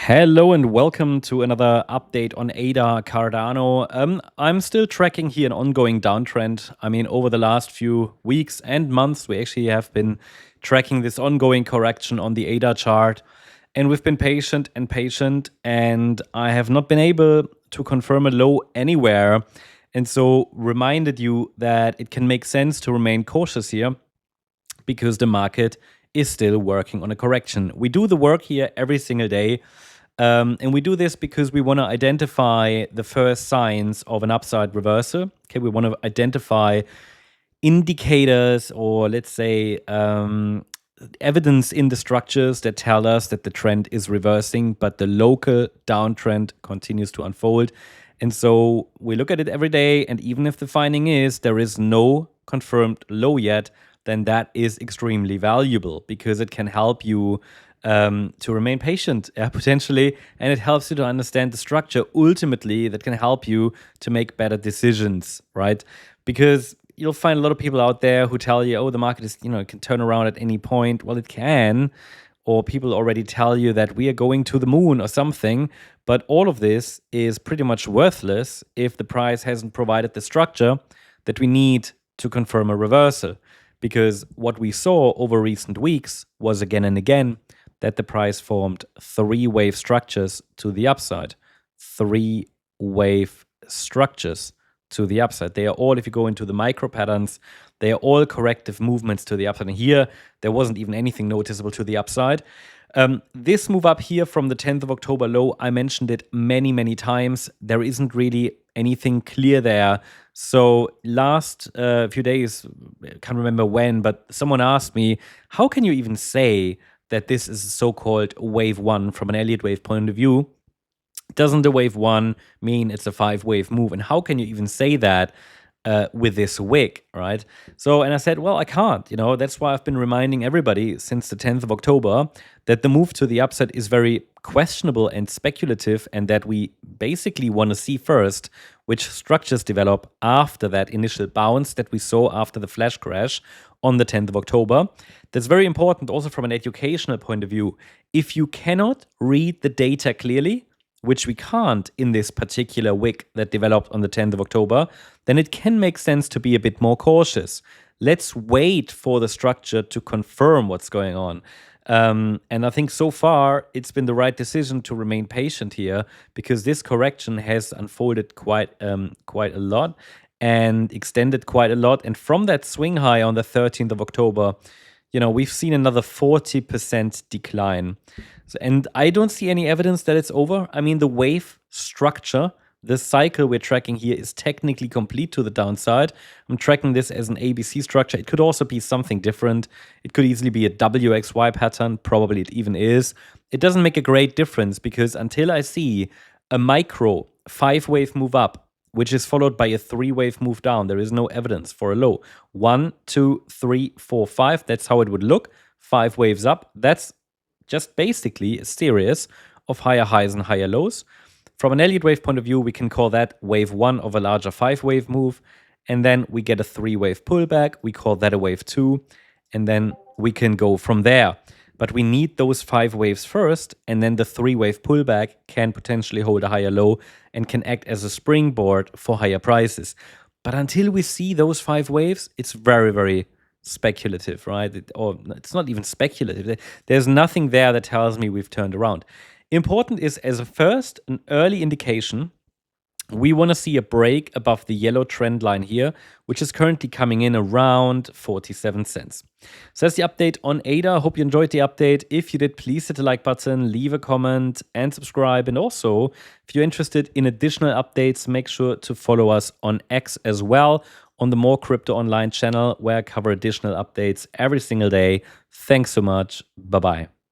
Hello and welcome to another update on ADA Cardano. I'm still tracking here an ongoing downtrend. I mean, over the last few weeks and months, we actually have been tracking this ongoing correction on the ADA chart. And we've been patient, and I have not been able to confirm a low anywhere. And so reminded you that it can make sense to remain cautious here because the market is still working on a correction. We do the work here every single day. And we do this because we want to identify the first signs of an upside reversal. Okay, we want to identify indicators or let's say evidence in the structures that tell us that the trend is reversing, but the local downtrend continues to unfold. And so we look at it every day, and even if the finding is there is no confirmed low yet, then that is extremely valuable because it can help you to remain patient potentially, and it helps you to understand the structure ultimately that can help you to make better decisions, right? Because you'll find a lot of people out there who tell you, oh, the market is, it can turn around at any point. Well, it can. Or people already tell you that we are going to the moon or something. But all of this is pretty much worthless if the price hasn't provided the structure that we need to confirm a reversal. Because what we saw over recent weeks was again and again that the price formed three-wave structures to the upside. Three-wave structures to the upside. They are all, if you go into the micro patterns, they are all corrective movements to the upside. And here, there wasn't even anything noticeable to the upside. This move up here from the 10th of October low, I mentioned it many, many times. There isn't really anything clear there. So last few days, I can't remember when, but someone asked me, how can you even say that this is a so-called wave one from an Elliott Wave point of view? Doesn't the wave one mean it's a 5-wave move? And how can you even say that with this wick, right? So, and I said, well, I can't, that's why I've been reminding everybody since the 10th of October that the move to the upside is very questionable and speculative, and that we basically want to see first which structures develop after that initial bounce that we saw after the flash crash on the 10th of October. That's very important also from an educational point of view. If you cannot read the data clearly, which we can't in this particular wick that developed on the 10th of October, then it can make sense to be a bit more cautious. Let's wait for the structure to confirm what's going on. And I think so far it's been the right decision to remain patient here, because this correction has unfolded quite a lot and extended quite a lot. And from that swing high on the 13th of October, we've seen another 40% decline. And I don't see any evidence that it's over. I mean, the wave structure, the cycle we're tracking here, is technically complete to the downside. I'm tracking this as an ABC structure. It could also be something different. It could easily be a WXY pattern. Probably it even is. It doesn't make a great difference, because until I see a micro 5-wave move up, which is followed by a 3-wave move down, there is no evidence for a low. 1, 2, 3, 4, 5. That's how it would look. 5 waves up. That's just basically a series of higher highs and higher lows. From an Elliott Wave point of view, we can call that wave 1 of a larger 5-wave move. And then we get a 3-wave pullback. We call that a wave 2. And then we can go from there. But we need those 5 waves first, and then the 3-wave pullback can potentially hold a higher low and can act as a springboard for higher prices. But until we see those 5 waves, it's very, very speculative, right? Or it's not even speculative. There's nothing there that tells me we've turned around. Important is, as a first, an early indication, we want to see a break above the yellow trend line here, which is currently coming in around 47 cents. So that's the update on ADA. I hope you enjoyed the update. If you did, please hit the like button, leave a comment, and subscribe. And also, if you're interested in additional updates, make sure to follow us on X as well, on the More Crypto Online channel, where I cover additional updates every single day. Thanks so much. Bye-bye.